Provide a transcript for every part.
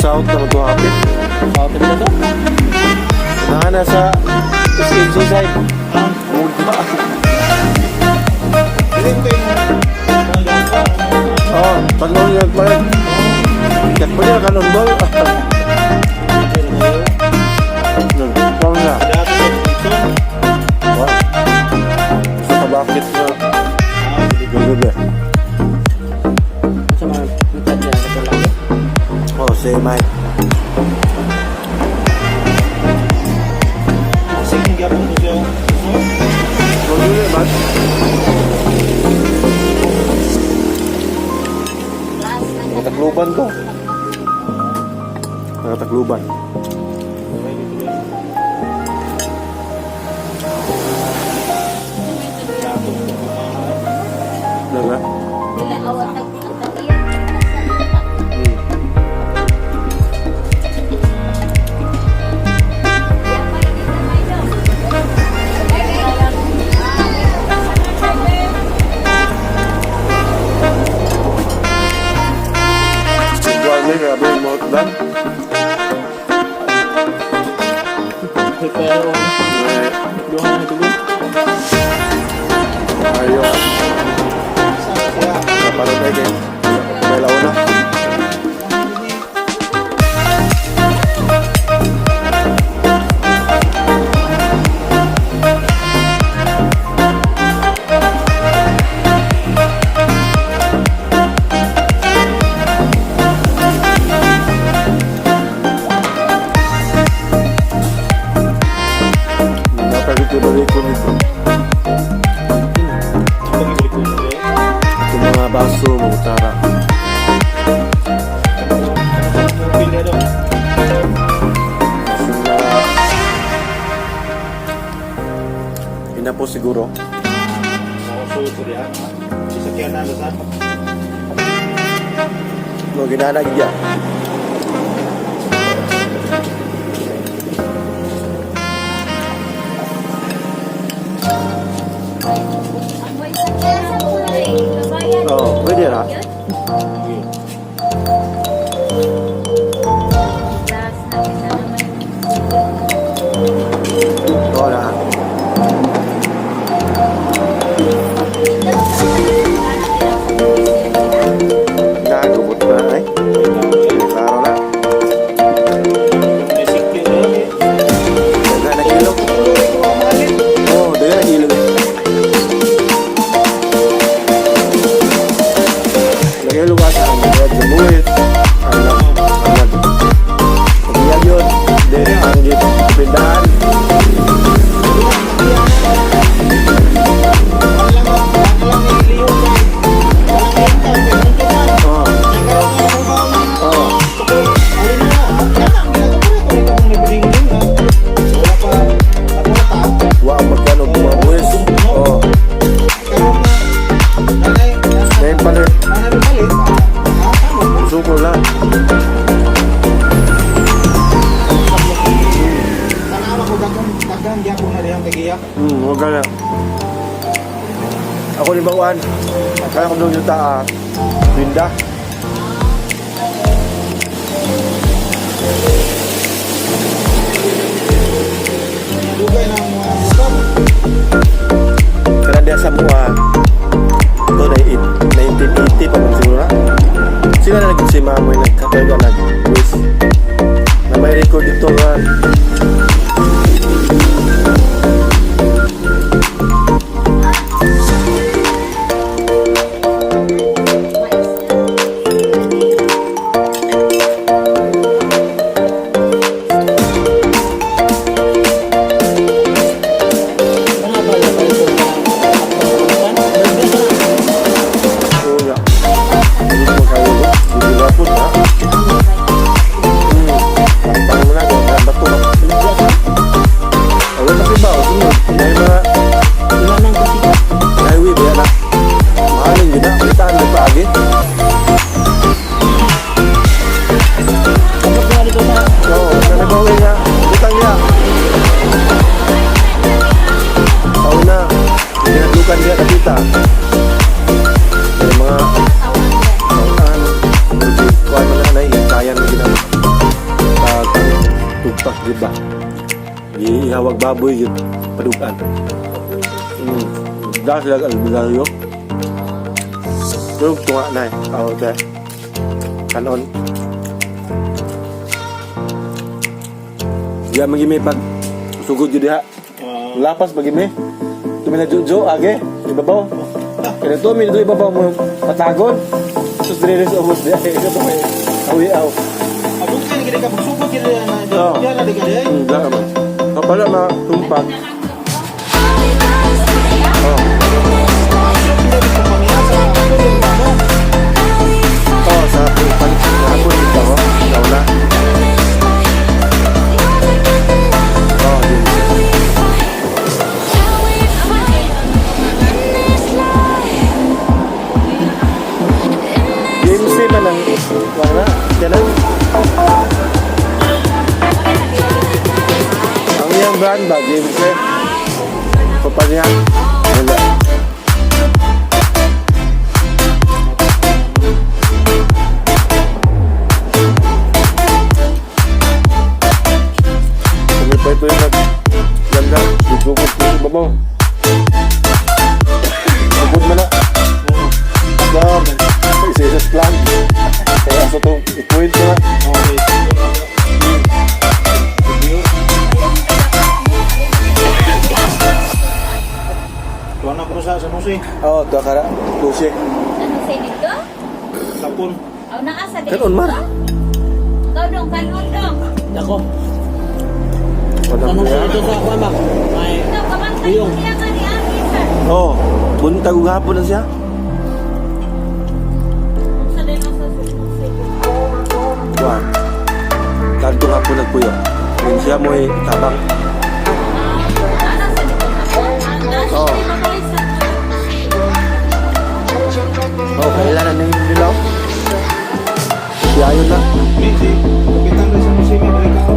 South na mag-hapit. South na to? Nana sa East Side. Mugba. Oh, tanong yan pa rin. Kat pa niya kanon ba? Nagpapang na. Sa kabakit na. Gabi. Sa mga mitad niya sa laki. Oh, say Mike. Sige, gapon mo siya. Dili ba? Nakatakluban to. Nakatakluban. Daga? Grabe yung mouth ba? Pero, yung ano ito din? Ayun. Kaparang tayo kayo. May launa. Itong mga baso, mga tara. Ina po siguro. No, ginanag dyan. Oh, pwede na. Oo na. Nagubot na ay. Klaro na. Daga na ilog. Oh, daga na ilog. Lagay lugasan ang mga jamuit. Pagiyag yun. Dere ang dito. Pindahan. Wow, magkano bumabuhis. Oh. Ngayon pala. Suko lang. Huwag na. Ako ni Bawan. Kaya ko doon yung Binda. Karena dia semua itu dari 1980 pa man siguro. Sila na lagi si Mamoy nagkataga nag-quiz. Na may record ito nga. ihawag baboy yun. Padukan. Dahil sila albularyo. Pero tunga na eh. Okay. Kanon. Diya magimi pag sugod yun diha. Lapas magimi. Tumila jojo age. Ibabaw. Kaya ito, may ito ibabaw mo patagon. Tapos dire-res umos diya. Ito ito may awi-aw. Abot ka na ka magsugod kaya na. Yan na diga diya. Diya naman. Kapala matumpag. Sa pagpalit ng hapon dito ako. Ikaw na. Game C man ang wala. Ganun. Ang iyang brand ba? Game C. Papanya. Wala. Kami pa ito yung nag-ganda. Dugugod ko sa babaw. Dugugod mo na. Dam. Isa-isa plan. Kaya sa ito, i-point mo na. Okay. Tuwa na ko sa musi. Oo, ito kara. Lucy. Ano sa dito? Tapon. Aw naa sa dito. Kanon man. Ikaw dong, kanon dong. Dako. Ano Ano sa yan? ito sa ako mak? May Ikaw kamantay mo siya nga ni Ami sir. Oo. Buntag ug hapon na siya. Sa din ang sa susunod. Juan. Kanto hapon nagpuyo. Din siya mo tabang. Ana sa dito na. Oo. Oh, kailangan na yung dilaw. Siya yun na. Misi. Kapitan rin sa musi may balik ako.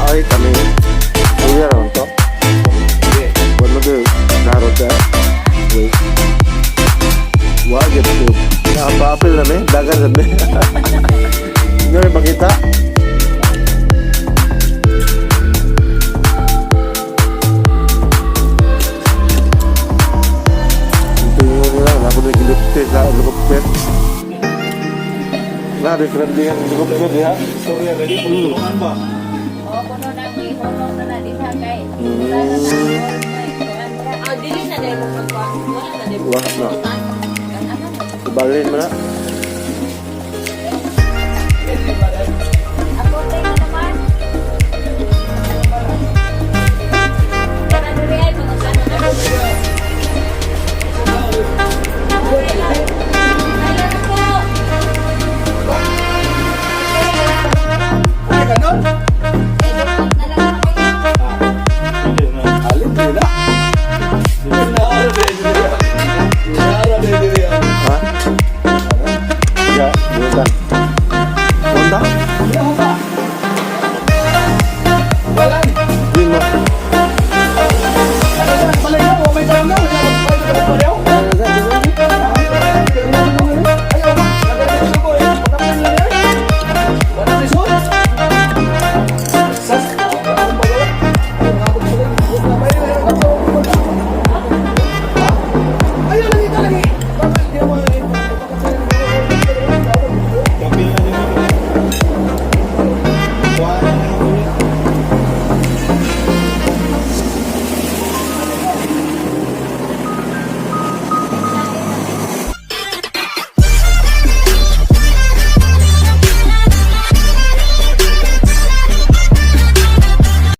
Ay, kami. Kuya ron to. Buwan mo doon. Narot ka. Wait. Wah, gitu. Apa-apil na may. Dagan na may. Hindi may pakita. Ito yung nila. Wala ko na gilupte sa lukupet. Na-different din ang lukupet ya. Storya ready pulungan ba? Oh, kuno na may hono na din ha kay. Oh, dili na dai mo pagkuan. Wala na dai. Wala na. Ano? Ibalin mo na.